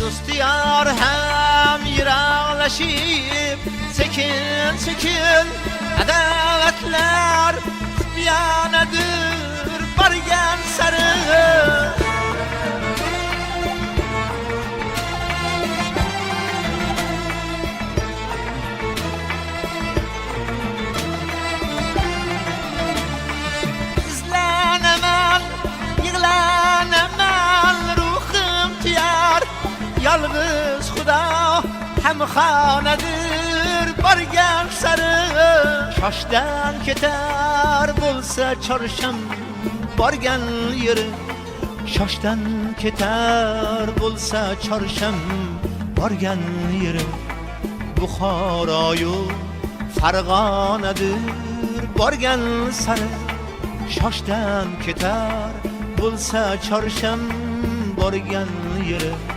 Dostiyar hem yirağlaşıp sekin sekin adaletler biyanedir bargen sarı. İzlenemem, yığlanemem ruhum tiyar. Yalnız Xuda hem hanedir bargen sarı. Şaşdan keter bulsa çarşam bargen yeri. Şaşdan keter bulsa çarşam bargen yeri. Buxoroyu Farg'onadir bargen sarı. Şaşdan keter bulsa çarşam bargen yeri.